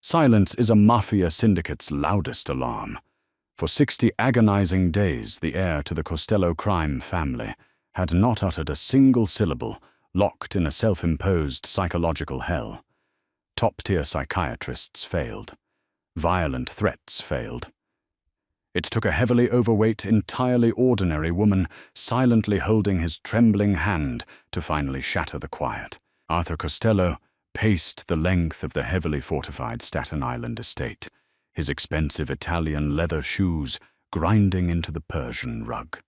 Silence is a Mafia syndicate's loudest alarm. For 60 agonizing days, the heir to the Costello crime family had not uttered a single syllable, locked in a self-imposed psychological hell. Top-tier psychiatrists failed. Violent threats failed. It took a heavily overweight, entirely ordinary woman silently holding his trembling hand to finally shatter the quiet. Arthur Costello paced the length of the heavily fortified Staten Island estate, his expensive Italian leather shoes grinding into the Persian rug.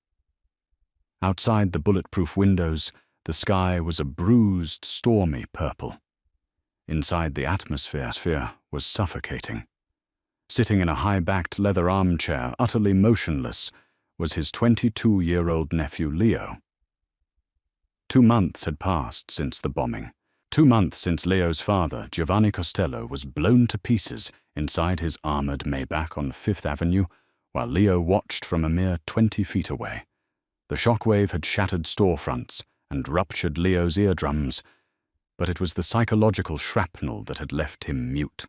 Outside the bulletproof windows, the sky was a bruised, stormy purple. Inside, the atmosphere was suffocating. Sitting in a high-backed leather armchair, utterly motionless, was his 22-year-old nephew Leo. 2 months had passed since the bombing. 2 months since Leo's father, Giovanni Costello, was blown to pieces inside his armored Maybach on 5th Avenue, while Leo watched from a mere 20 feet away. The shockwave had shattered storefronts and ruptured Leo's eardrums, but it was the psychological shrapnel that had left him mute.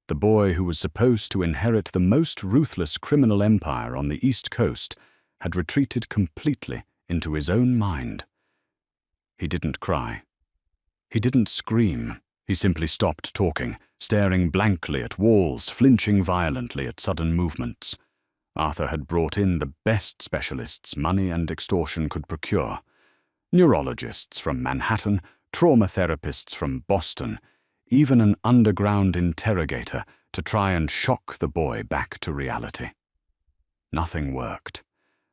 The boy who was supposed to inherit the most ruthless criminal empire on the East Coast had retreated completely into his own mind. He didn't cry. He didn't scream. He simply stopped talking, staring blankly at walls, flinching violently at sudden movements. Arthur had brought in the best specialists money and extortion could procure. Neurologists from Manhattan, trauma therapists from Boston, even an underground interrogator to try and shock the boy back to reality. Nothing worked.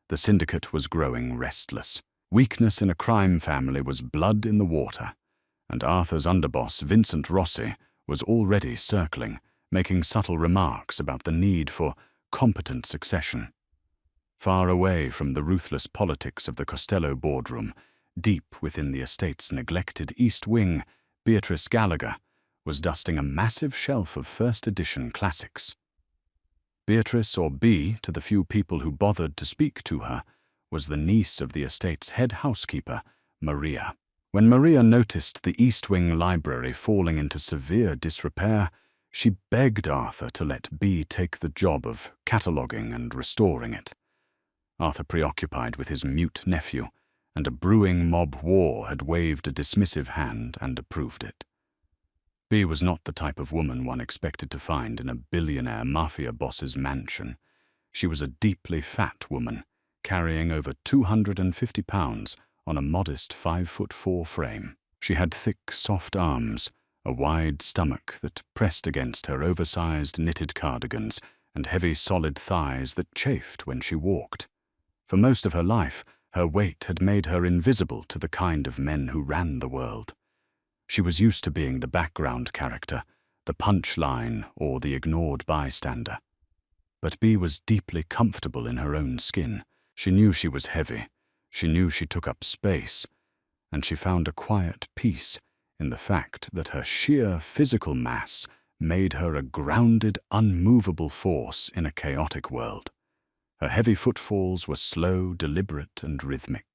The syndicate was growing restless. Weakness in a crime family was blood in the water, and Arthur's underboss, Vincent Rossi, was already circling, making subtle remarks about the need for competent succession. Far away from the ruthless politics of the Costello boardroom, deep within the estate's neglected East Wing, Beatrice Gallagher was dusting a massive shelf of first-edition classics. Beatrice, or B to the few people who bothered to speak to her, was the niece of the estate's head housekeeper, Maria. When Maria noticed the East Wing library falling into severe disrepair, she begged Arthur to let B take the job of cataloguing and restoring it. Arthur, preoccupied with his mute nephew, and a brewing mob war, had waved a dismissive hand and approved it. B was not the type of woman one expected to find in a billionaire mafia boss's mansion. She was a deeply fat woman, carrying over 250 pounds on a modest 5'4" frame. She had thick, soft arms, a wide stomach that pressed against her oversized knitted cardigans, and heavy, solid thighs that chafed when she walked. For most of her life, her weight had made her invisible to the kind of men who ran the world. She was used to being the background character, the punchline, or the ignored bystander. But B was deeply comfortable in her own skin. She knew she was heavy. She knew she took up space, and she found a quiet peace in the fact that her sheer physical mass made her a grounded, unmovable force in a chaotic world. Her heavy footfalls were slow, deliberate, and rhythmic.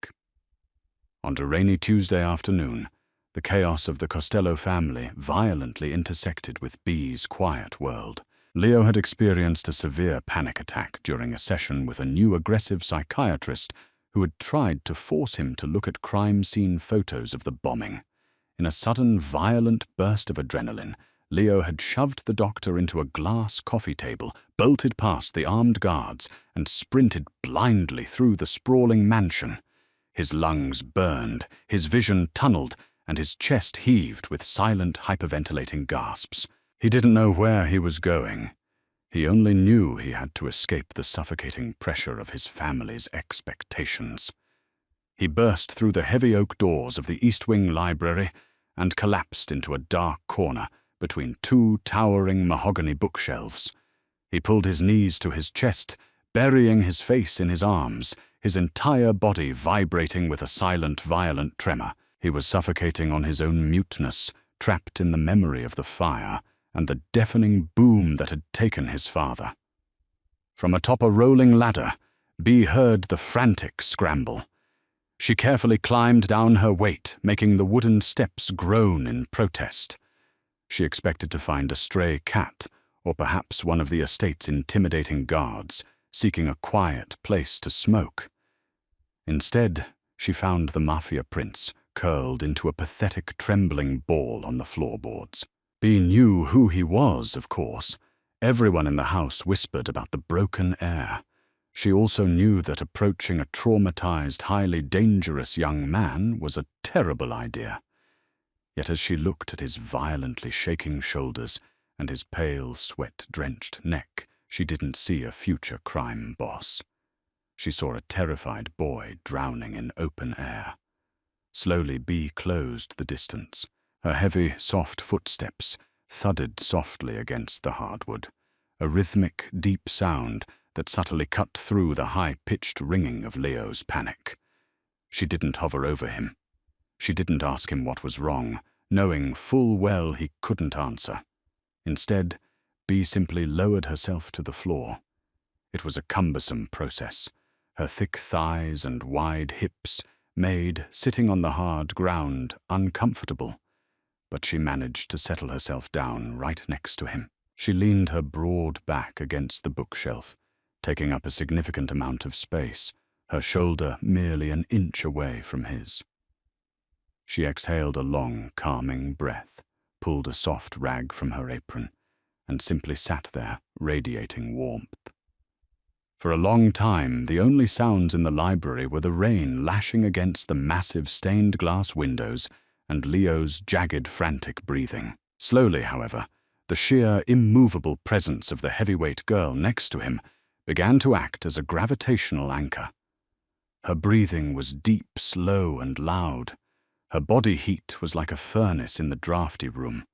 On a rainy Tuesday afternoon, the chaos of the Costello family violently intersected with B's quiet world. Leo had experienced a severe panic attack during a session with a new aggressive psychiatrist who had tried to force him to look at crime scene photos of the bombing. In a sudden, violent burst of adrenaline, Leo had shoved the doctor into a glass coffee table, bolted past the armed guards, and sprinted blindly through the sprawling mansion. His lungs burned, his vision tunneled, and his chest heaved with silent, hyperventilating gasps. He didn't know where he was going. He only knew he had to escape the suffocating pressure of his family's expectations. He burst through the heavy oak doors of the East Wing library and collapsed into a dark corner between 2 towering mahogany bookshelves. He pulled his knees to his chest, burying his face in his arms, his entire body vibrating with a silent, violent tremor. He was suffocating on his own muteness, trapped in the memory of the fire and the deafening boom that had taken his father. From atop a rolling ladder, Bea heard the frantic scramble. She carefully climbed down her weight, making the wooden steps groan in protest. She expected to find a stray cat, or perhaps one of the estate's intimidating guards, seeking a quiet place to smoke. Instead, she found the Mafia prince curled into a pathetic, trembling ball on the floorboards. Bea knew who he was, of course. Everyone in the house whispered about the broken air. She also knew that approaching a traumatized, highly dangerous young man was a terrible idea. Yet as she looked at his violently shaking shoulders and his pale, sweat-drenched neck, she didn't see a future crime boss. She saw a terrified boy drowning in open air. Slowly, Bea closed the distance. Her heavy, soft footsteps thudded softly against the hardwood, a rhythmic, deep sound that subtly cut through the high-pitched ringing of Leo's panic. She didn't hover over him. She didn't ask him what was wrong, knowing full well he couldn't answer. Instead, Bea simply lowered herself to the floor. It was a cumbersome process. Her thick thighs and wide hips made sitting on the hard ground uncomfortable, but she managed to settle herself down right next to him. She leaned her broad back against the bookshelf, taking up a significant amount of space, her shoulder merely an inch away from his. She exhaled a long, calming breath, pulled a soft rag from her apron, and simply sat there, radiating warmth. For a long time, the only sounds in the library were the rain lashing against the massive stained glass windows and Leo's jagged, frantic breathing. Slowly, however, the sheer, immovable presence of the heavyweight girl next to him began to act as a gravitational anchor. Her breathing was deep, slow, and loud. Her body heat was like a furnace in the drafty room.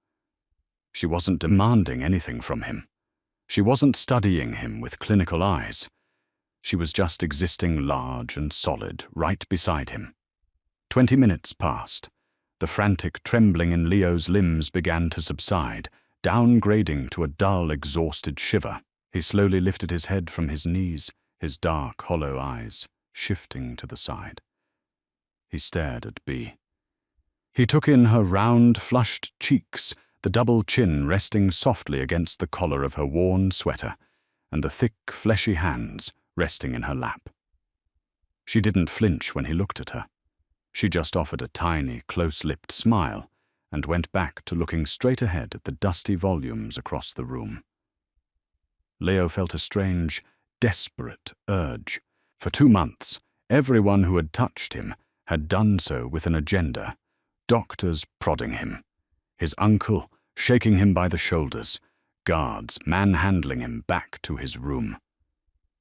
She wasn't demanding anything from him. She wasn't studying him with clinical eyes. She was just existing large and solid right beside him. 20 minutes passed. The frantic trembling in Leo's limbs began to subside, downgrading to a dull, exhausted shiver. He slowly lifted his head from his knees, his dark, hollow eyes shifting to the side. He stared at Bea. He took in her round, flushed cheeks, the double chin resting softly against the collar of her worn sweater, and the thick, fleshy hands resting in her lap. She didn't flinch when he looked at her. She just offered a tiny, close-lipped smile and went back to looking straight ahead at the dusty volumes across the room. Leo felt a strange, desperate urge. For 2 months, everyone who had touched him had done so with an agenda. Doctors prodding him, his uncle shaking him by the shoulders, guards manhandling him back to his room.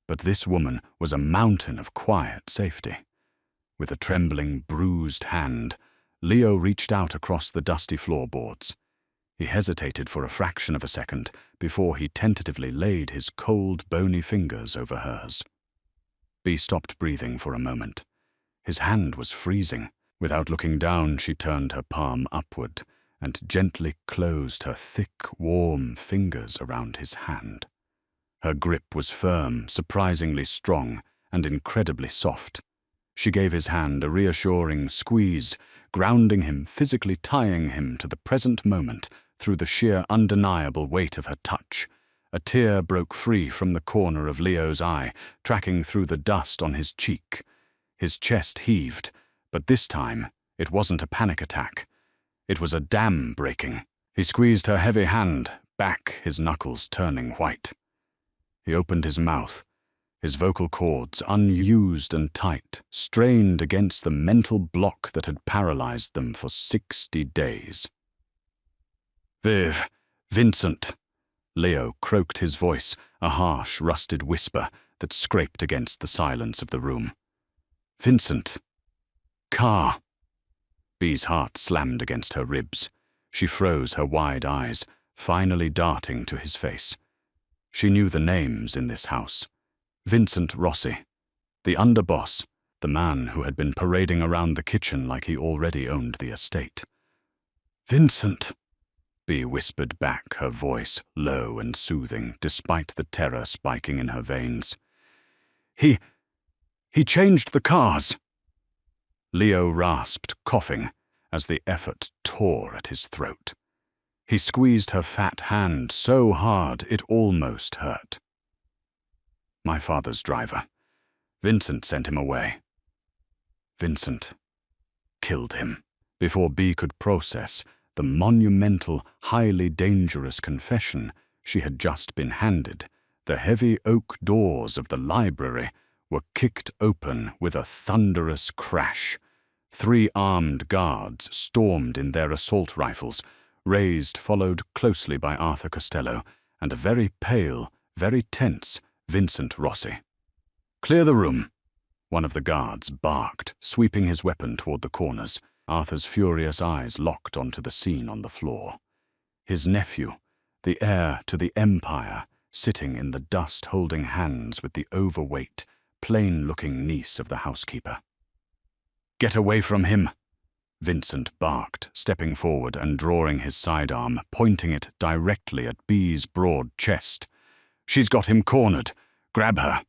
But this woman was a mountain of quiet safety. With a trembling, bruised hand, Leo reached out across the dusty floorboards. He hesitated for a fraction of a second before he tentatively laid his cold, bony fingers over hers. Bea stopped breathing for a moment. His hand was freezing. Without looking down, she turned her palm upward and gently closed her thick, warm fingers around his hand. Her grip was firm, surprisingly strong, and incredibly soft. She gave his hand a reassuring squeeze, grounding him, physically tying him to the present moment through the sheer undeniable weight of her touch. A tear broke free from the corner of Leo's eye, tracking through the dust on his cheek. His chest heaved, but this time it wasn't a panic attack. It was a dam breaking. He squeezed her heavy hand back, his knuckles turning white. He opened his mouth, his vocal cords, unused and tight, strained against the mental block that had paralyzed them for 60 days. Vincent, Leo croaked his voice, a harsh, rusted whisper that scraped against the silence of the room. Vincent. Carr. Bea's heart slammed against her ribs. She froze, her wide eyes finally darting to his face. She knew the names in this house. Vincent Rossi, the underboss, the man who had been parading around the kitchen like he already owned the estate. Vincent, Bea whispered back, her voice low and soothing, despite the terror spiking in her veins. He changed the cars. Leo rasped, coughing, as the effort tore at his throat. He squeezed her fat hand so hard it almost hurt. My father's driver. Vincent sent him away. Vincent killed him. Before Bea could process the monumental, highly dangerous confession she had just been handed, the heavy oak doors of the library were kicked open with a thunderous crash. 3 armed guards stormed in their assault rifles, raised, followed closely by Arthur Costello and a very pale, very tense Vincent Rossi. "Clear the room," one of the guards barked, sweeping his weapon toward the corners. Arthur's furious eyes locked onto the scene on the floor. His nephew, the heir to the empire, sitting in the dust holding hands with the overweight, plain-looking niece of the housekeeper. "Get away from him," Vincent barked, stepping forward and drawing his sidearm, pointing it directly at Bea's broad chest. "She's got him cornered. Grab her."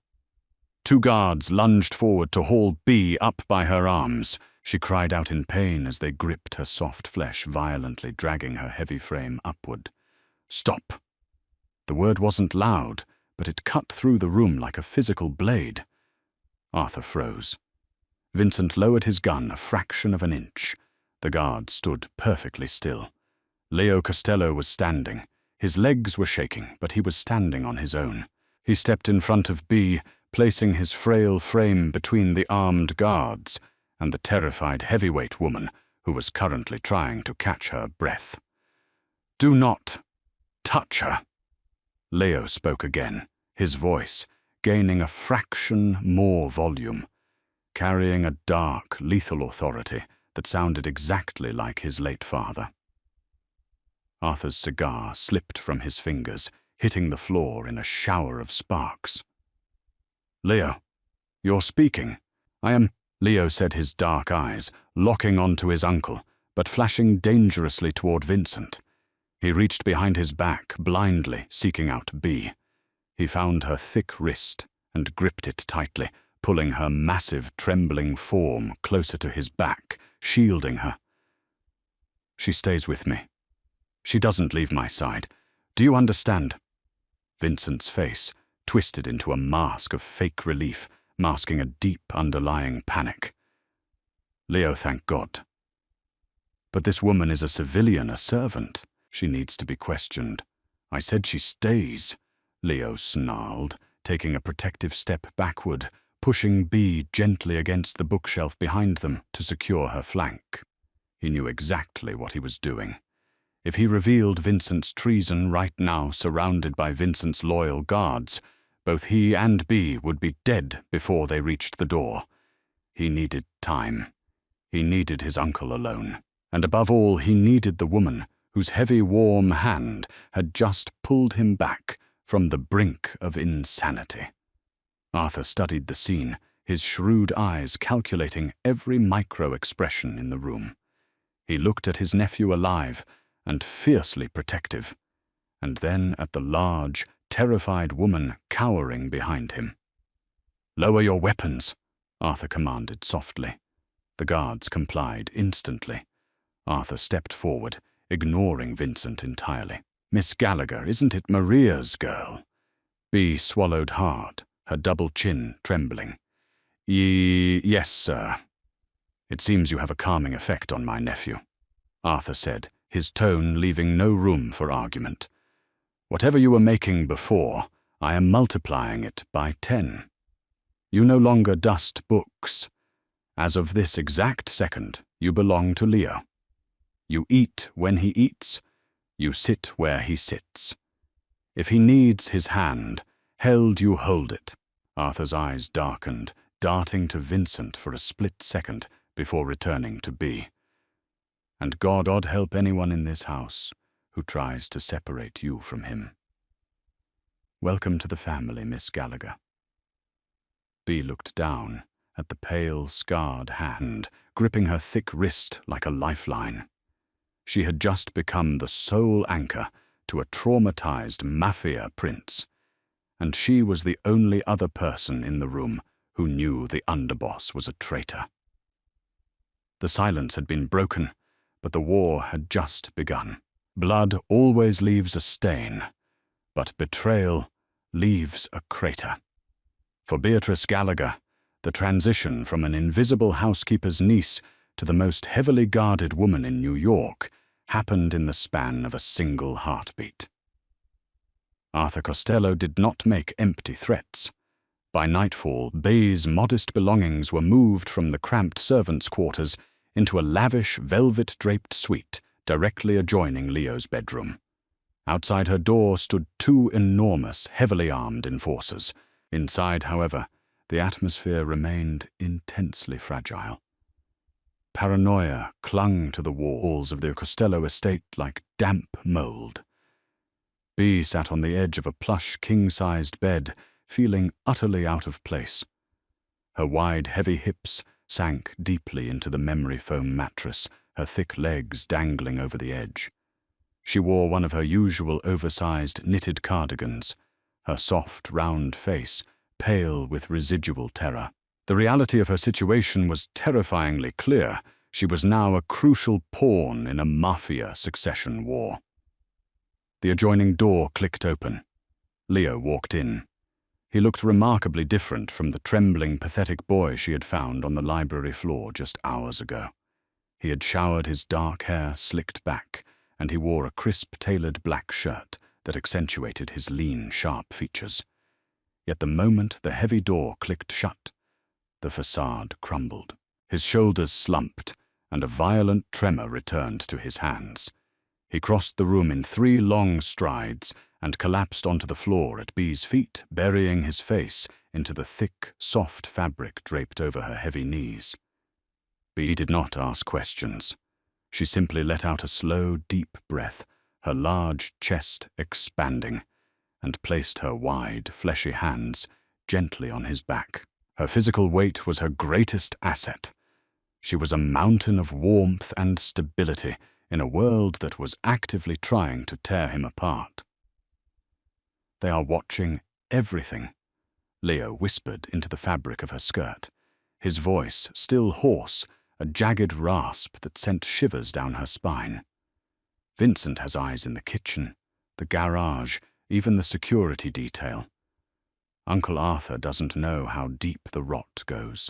2 guards lunged forward to haul Bea up by her arms. She cried out in pain as they gripped her soft flesh, violently dragging her heavy frame upward. "Stop." The word wasn't loud, but it cut through the room like a physical blade. Arthur froze. Vincent lowered his gun a fraction of an inch. The guard stood perfectly still. Leo Costello was standing. His legs were shaking, but he was standing on his own. He stepped in front of Bea, placing his frail frame between the armed guards and the terrified heavyweight woman who was currently trying to catch her breath. "Do not touch her," Leo spoke again, his voice gaining a fraction more volume, carrying a dark, lethal authority that sounded exactly like his late father. Arthur's cigar slipped from his fingers, hitting the floor in a shower of sparks. "Leo, you're speaking." "I am," Leo said, his dark eyes locking onto his uncle, but flashing dangerously toward Vincent. He reached behind his back, blindly seeking out Bea. He found her thick wrist and gripped it tightly, pulling her massive, trembling form closer to his back, shielding her. "She stays with me. She doesn't leave my side. Do you understand?" Vincent's face twisted into a mask of fake relief, masking a deep underlying panic. "Leo, thank God. But this woman is a civilian, a servant. She needs to be questioned." "I said she stays," Leo snarled, taking a protective step backward, pushing Bea gently against the bookshelf behind them to secure her flank. He knew exactly what he was doing. If he revealed Vincent's treason right now, surrounded by Vincent's loyal guards, both he and Bea would be dead before they reached the door. He needed time. He needed his uncle alone. And above all, he needed the woman whose heavy, warm hand had just pulled him back from the brink of insanity. Arthur studied the scene, his shrewd eyes calculating every micro-expression in the room. He looked at his nephew alive and fiercely protective, and then at the large, terrified woman cowering behind him. "Lower your weapons," Arthur commanded softly. The guards complied instantly. Arthur stepped forward, ignoring Vincent entirely. "Miss Gallagher, isn't it Maria's girl?" Bea swallowed hard, her double chin trembling. Yes, sir." "It seems you have a calming effect on my nephew," Arthur said, his tone leaving no room for argument. "Whatever you were making before, I am multiplying it by 10. You no longer dust books. As of this exact second, you belong to Leo. You eat when he eats. You sit where he sits. If he needs his hand, held you hold it." Arthur's eyes darkened, darting to Vincent for a split second before returning to Bea. "And God help anyone in this house who tries to separate you from him. Welcome to the family, Miss Gallagher." Bea looked down at the pale, scarred hand, gripping her thick wrist like a lifeline. She had just become the sole anchor to a traumatized Mafia prince, and she was the only other person in the room who knew the underboss was a traitor. The silence had been broken, but the war had just begun. Blood always leaves a stain, but betrayal leaves a crater. For Beatrice Gallagher, the transition from an invisible housekeeper's niece to the most heavily guarded woman in New York happened in the span of a single heartbeat. Arthur Costello did not make empty threats. By nightfall, Bee's modest belongings were moved from the cramped servants' quarters into a lavish, velvet-draped suite directly adjoining Leo's bedroom. Outside her door stood two enormous, heavily armed enforcers. Inside, however, the atmosphere remained intensely fragile. Paranoia clung to the walls of the Costello estate like damp mold. Bee sat on the edge of a plush, king-sized bed, feeling utterly out of place. Her wide, heavy hips sank deeply into the memory foam mattress, her thick legs dangling over the edge. She wore one of her usual oversized knitted cardigans, her soft, round face pale with residual terror. The reality of her situation was terrifyingly clear. She was now a crucial pawn in a Mafia succession war. The adjoining door clicked open. Leo walked in. He looked remarkably different from the trembling, pathetic boy she had found on the library floor just hours ago. He had showered his dark hair slicked back, and he wore a crisp-tailored black shirt that accentuated his lean, sharp features. Yet the moment the heavy door clicked shut, the facade crumbled. His shoulders slumped, and a violent tremor returned to his hands. He crossed the room in 3 long strides and collapsed onto the floor at Bee's feet, burying his face into the thick, soft fabric draped over her heavy knees. Bee did not ask questions. She simply let out a slow, deep breath, her large chest expanding, and placed her wide, fleshy hands gently on his back. Her physical weight was her greatest asset. She was a mountain of warmth and stability in a world that was actively trying to tear him apart. "They are watching everything," Leo whispered into the fabric of her skirt, his voice still hoarse, a jagged rasp that sent shivers down her spine. "Vincent has eyes in the kitchen, the garage, even the security detail. Uncle Arthur doesn't know how deep the rot goes."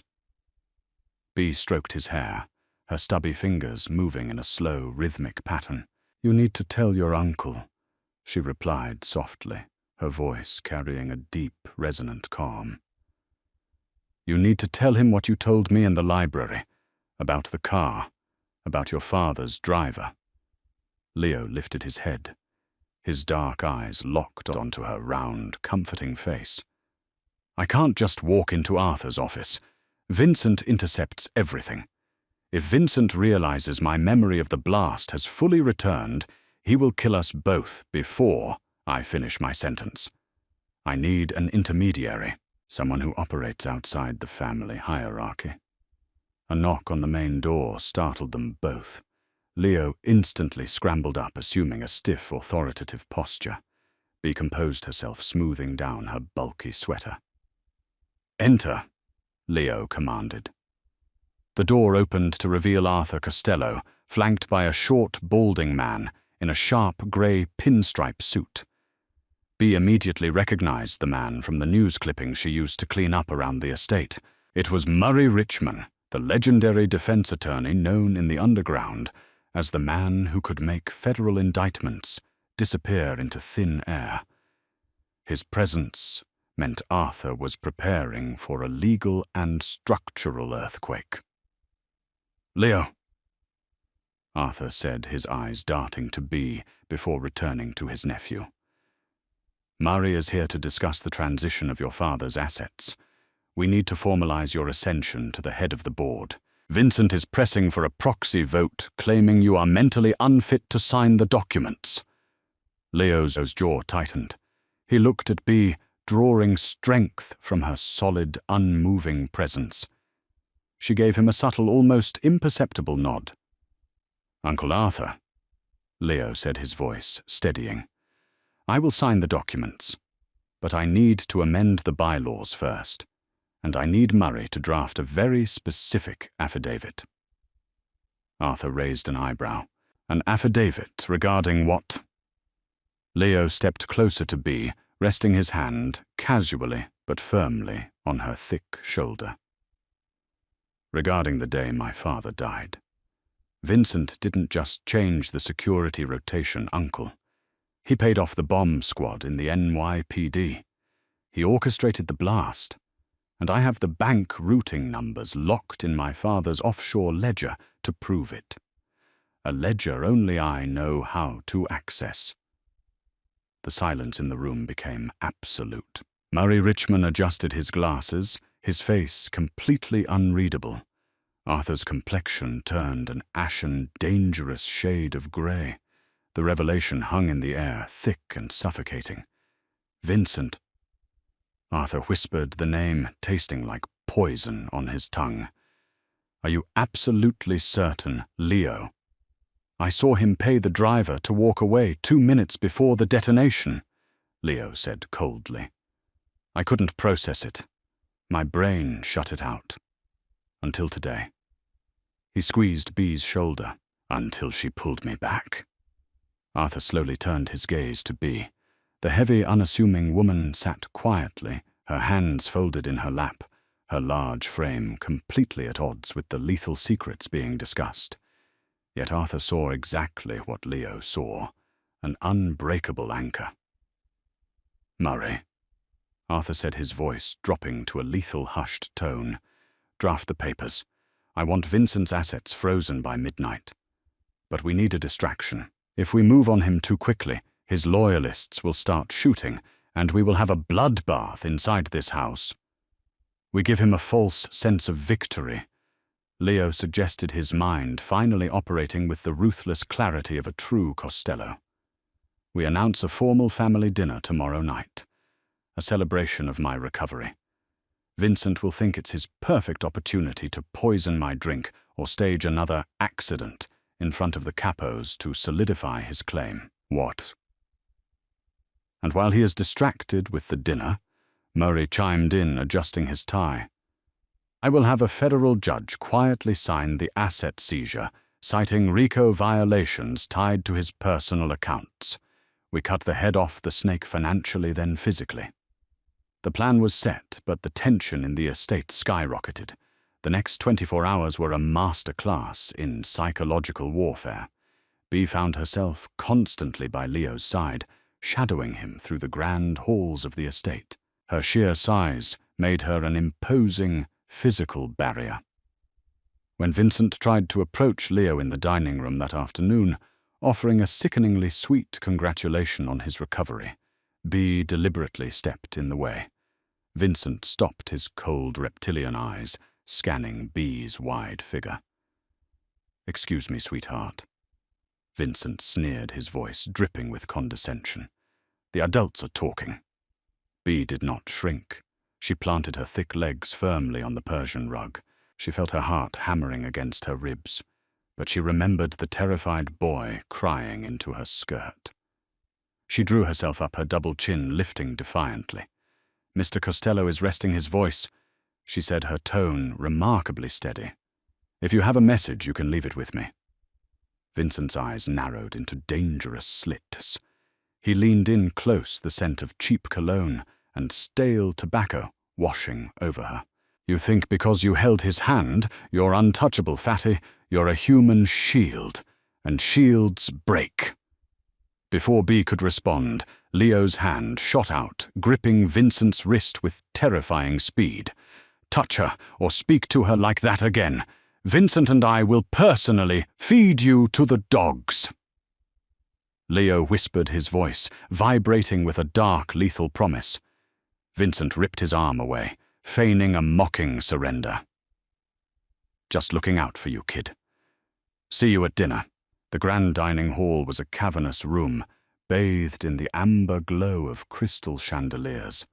Bee stroked his hair, her stubby fingers moving in a slow, rhythmic pattern. "You need to tell your uncle," she replied softly, her voice carrying a deep, resonant calm. "You need to tell him what you told me in the library, about the car, about your father's driver." Leo lifted his head. His dark eyes locked onto her round, comforting face. "I can't just walk into Arthur's office. Vincent intercepts everything. If Vincent realizes my memory of the blast has fully returned, he will kill us both before I finish my sentence. I need an intermediary, someone who operates outside the family hierarchy." A knock on the main door startled them both. Leo instantly scrambled up, assuming a stiff, authoritative posture. Bee composed herself, smoothing down her bulky sweater. "Enter," Leo commanded. The door opened to reveal Arthur Costello, flanked by a short, balding man in a sharp grey pinstripe suit. Bee immediately recognized the man from the news clippings she used to clean up around the estate. It was Murray Richman, the legendary defense attorney known in the underground as the man who could make federal indictments disappear into thin air. His presence meant Arthur was preparing for a legal and structural earthquake. "Leo," Arthur said, his eyes darting to Bee before returning to his nephew. "Murray is here to discuss the transition of your father's assets. We need to formalize your ascension to the head of the board. Vincent is pressing for a proxy vote, claiming you are mentally unfit to sign the documents." Leo's jaw tightened. He looked at Bee, drawing strength from her solid, unmoving presence. She gave him a subtle, almost imperceptible nod. "Uncle Arthur," Leo said, his voice steadying, "I will sign the documents, but I need to amend the bylaws first, and I need Murray to draft a very specific affidavit." Arthur raised an eyebrow. An affidavit regarding what? Leo stepped closer to Bea, resting his hand, casually but firmly, on her thick shoulder. Regarding the day my father died. Vincent didn't just change the security rotation uncle. He paid off the bomb squad in the NYPD. He orchestrated the blast. And I have the bank routing numbers locked in my father's offshore ledger to prove it. A ledger only I know how to access. The silence in the room became absolute. Murray Richmond adjusted his glasses, his face completely unreadable. Arthur's complexion turned an ashen, dangerous shade of grey. The revelation hung in the air, thick and suffocating. Vincent. Arthur whispered the name, tasting like poison on his tongue. Are you absolutely certain, Leo? I saw him pay the driver to walk away 2 minutes before the detonation, Leo said coldly. I couldn't process it. My brain shut it out. Until today. He squeezed Bea's shoulder, until she pulled me back. Arthur slowly turned his gaze to Bea. The heavy, unassuming woman sat quietly, her hands folded in her lap, her large frame completely at odds with the lethal secrets being discussed. Yet Arthur saw exactly what Leo saw, an unbreakable anchor. Murray, Arthur said, his voice dropping to a lethal hushed tone. Draft the papers. I want Vincent's assets frozen by midnight. But we need a distraction. If we move on him too quickly, his loyalists will start shooting, and we will have a bloodbath inside this house. We give him a false sense of victory. Leo suggested, his mind finally operating with the ruthless clarity of a true Costello. We announce a formal family dinner tomorrow night, a celebration of my recovery. Vincent will think it's his perfect opportunity to poison my drink or stage another accident in front of the capos to solidify his claim. What? And while he is distracted with the dinner, Murray chimed in, adjusting his tie. I will have a federal judge quietly sign the asset seizure, citing RICO violations tied to his personal accounts. We cut the head off the snake financially, then physically. The plan was set, but the tension in the estate skyrocketed. The next 24 hours were a master class in psychological warfare. Bea found herself constantly by Leo's side, shadowing him through the grand halls of the estate. Her sheer size made her an imposing physical barrier. When Vincent tried to approach Leo in the dining room that afternoon, offering a sickeningly sweet congratulation on his recovery, Bea deliberately stepped in the way. Vincent stopped, his cold reptilian eyes scanning Bea's wide figure. Excuse me, sweetheart. Vincent sneered, his voice dripping with condescension. The adults are talking. Bea did not shrink. She planted her thick legs firmly on the Persian rug. She felt her heart hammering against her ribs, but she remembered the terrified boy crying into her skirt. She drew herself up, her double chin lifting defiantly. Mr. Costello is resting his voice, she said, her tone remarkably steady. If you have a message, you can leave it with me. Vincent's eyes narrowed into dangerous slits. He leaned in close, the scent of cheap cologne and stale tobacco washing over her. You think because you held his hand, you're untouchable, fatty. You're a human shield, and shields break. Before Bea could respond, Leo's hand shot out, gripping Vincent's wrist with terrifying speed. Touch her or speak to her like that again. Vincent and I will personally feed you to the dogs. Leo whispered, his voice vibrating with a dark, lethal promise. Vincent ripped his arm away, feigning a mocking surrender. Just looking out for you, kid. See you at dinner. The grand dining hall was a cavernous room, bathed in the amber glow of crystal chandeliers.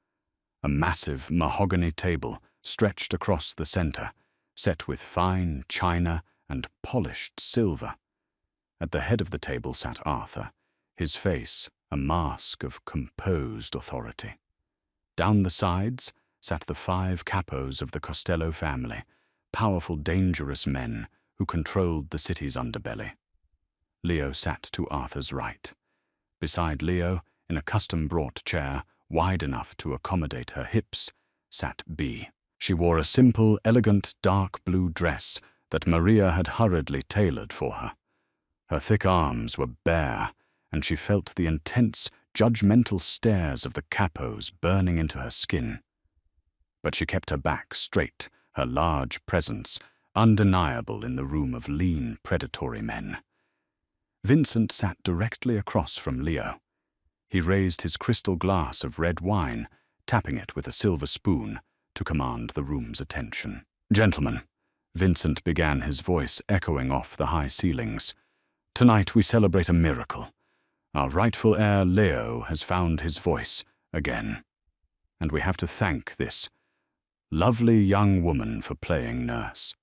A massive mahogany table stretched across the center, set with fine china and polished silver. At the head of the table sat Arthur, his face a mask of composed authority. Down the sides sat the 5 capos of the Costello family, powerful, dangerous men who controlled the city's underbelly. Leo sat to Arthur's right. Beside Leo, in a custom-brought chair, wide enough to accommodate her hips, sat Bea. She wore a simple, elegant, dark blue dress that Maria had hurriedly tailored for her. Her thick arms were bare, and she felt the intense, judgmental stares of the capos burning into her skin. But she kept her back straight, her large presence undeniable in the room of lean, predatory men. Vincent sat directly across from Leo. He raised his crystal glass of red wine, tapping it with a silver spoon to command the room's attention. "Gentlemen," Vincent began, his voice echoing off the high ceilings, "tonight we celebrate a miracle. Our rightful heir, Leo, has found his voice again. And we have to thank this lovely young woman for playing nurse."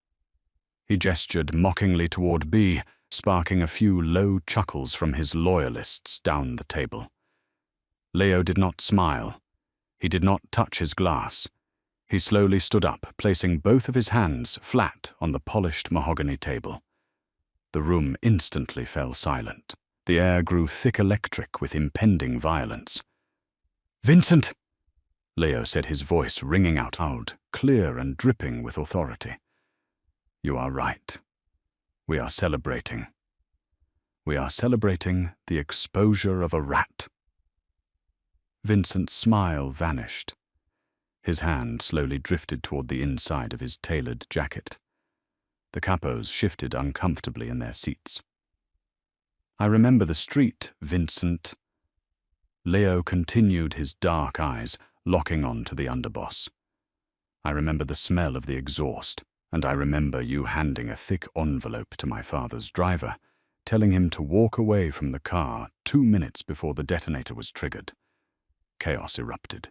He gestured mockingly toward Bea, sparking a few low chuckles from his loyalists down the table. Leo did not smile. He did not touch his glass. He slowly stood up, placing both of his hands flat on the polished mahogany table. The room instantly fell silent. The air grew thick electric with impending violence. "Vincent!" Leo said, his voice ringing out loud, clear and dripping with authority. "You are right. We are celebrating. We are celebrating the exposure of a rat." Vincent's smile vanished. His hand slowly drifted toward the inside of his tailored jacket. The capos shifted uncomfortably in their seats. "I remember the street, Vincent." Leo continued, his dark eyes locking on to the underboss. "I remember the smell of the exhaust, and I remember you handing a thick envelope to my father's driver, telling him to walk away from the car 2 minutes before the detonator was triggered." Chaos erupted.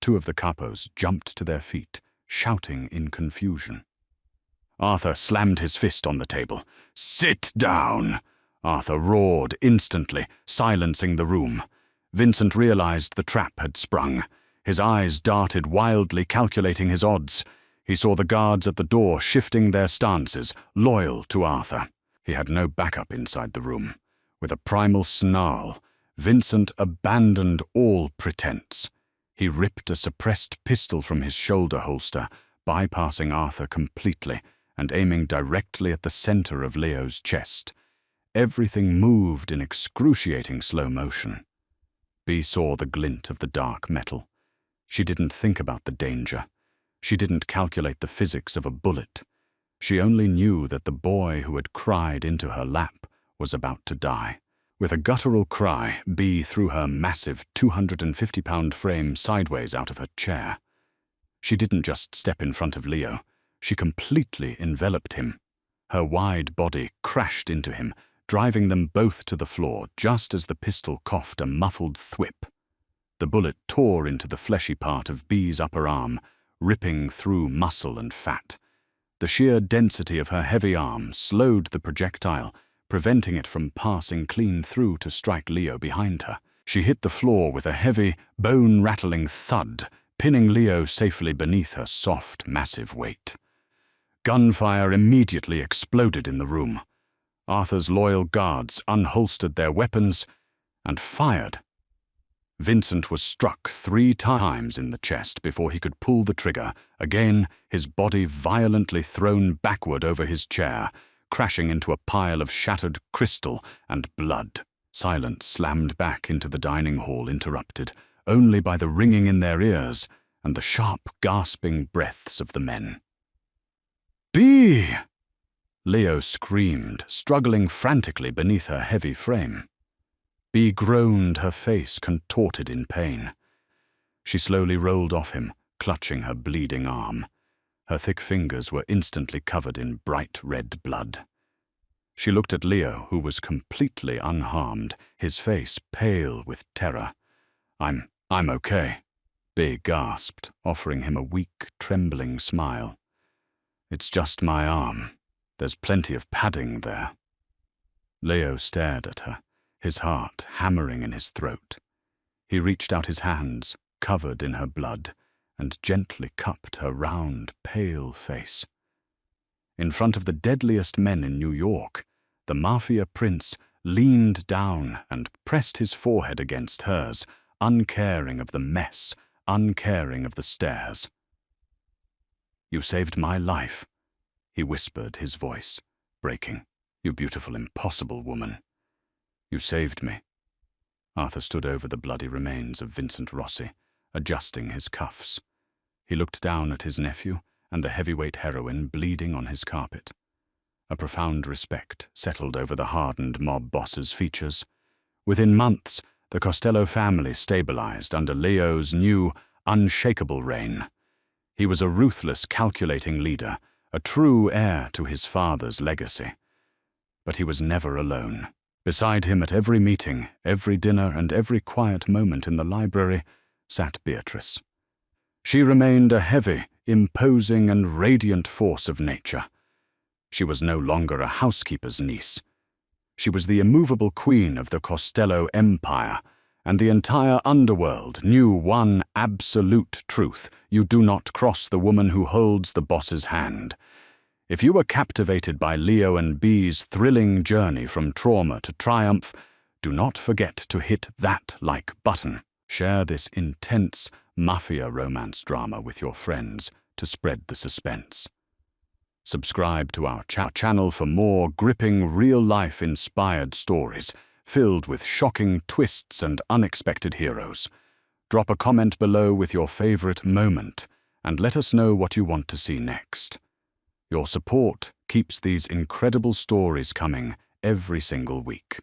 2 of the capos jumped to their feet, shouting in confusion. Arthur slammed his fist on the table. "Sit down!" Arthur roared instantly, silencing the room. Vincent realized the trap had sprung. His eyes darted wildly, calculating his odds. He saw the guards at the door shifting their stances, loyal to Arthur. He had no backup inside the room. With a primal snarl, Vincent abandoned all pretense. He ripped a suppressed pistol from his shoulder holster, bypassing Arthur completely and aiming directly at the center of Leo's chest. Everything moved in excruciating slow motion. Bea saw the glint of the dark metal. She didn't think about the danger. She didn't calculate the physics of a bullet. She only knew that the boy who had cried into her lap was about to die. With a guttural cry, Bea threw her massive 250-pound frame sideways out of her chair. She didn't just step in front of Leo. She completely enveloped him. Her wide body crashed into him, driving them both to the floor just as the pistol coughed a muffled thwip. The bullet tore into the fleshy part of Bea's upper arm, ripping through muscle and fat. The sheer density of her heavy arm slowed the projectile, preventing it from passing clean through to strike Leo behind her. She hit the floor with a heavy, bone-rattling thud, pinning Leo safely beneath her soft, massive weight. Gunfire immediately exploded in the room. Arthur's loyal guards unholstered their weapons and fired. Vincent was struck 3 times in the chest before he could pull the trigger, again his body violently thrown backward over his chair, crashing into a pile of shattered crystal and blood. Silence slammed back into the dining hall, interrupted only by the ringing in their ears and the sharp, gasping breaths of the men. "Bea!" Leo screamed, struggling frantically beneath her heavy frame. Bea groaned, her face contorted in pain. She slowly rolled off him, clutching her bleeding arm. Her thick fingers were instantly covered in bright red blood. She looked at Leo, who was completely unharmed, his face pale with terror. I'm okay," Bea gasped, offering him a weak, trembling smile. "It's just my arm. There's plenty of padding there." Leo stared at her, his heart hammering in his throat. He reached out his hands, covered in her blood, and gently cupped her round, pale face. In front of the deadliest men in New York, the Mafia prince leaned down and pressed his forehead against hers, uncaring of the mess, uncaring of the stares. "You saved my life," he whispered, his voice breaking. "You beautiful, impossible woman. You saved me." Arthur stood over the bloody remains of Vincent Rossi, adjusting his cuffs. He looked down at his nephew and the heavyweight heroine bleeding on his carpet. A profound respect settled over the hardened mob boss's features. Within months, the Costello family stabilized under Leo's new, unshakable reign. He was a ruthless, calculating leader, a true heir to his father's legacy. But he was never alone. Beside him at every meeting, every dinner, and every quiet moment in the library sat Beatrice. She remained a heavy, imposing, and radiant force of nature. She was no longer a housekeeper's niece. She was the immovable queen of the Costello Empire, and the entire underworld knew one absolute truth: you do not cross the woman who holds the boss's hand. If you were captivated by Leo and B's thrilling journey from trauma to triumph, do not forget to hit that like button. Share this intense Mafia romance drama with your friends to spread the suspense. Subscribe to our channel for more gripping, real-life inspired stories filled with shocking twists and unexpected heroes. Drop a comment below with your favorite moment and let us know what you want to see next. Your support keeps these incredible stories coming every single week.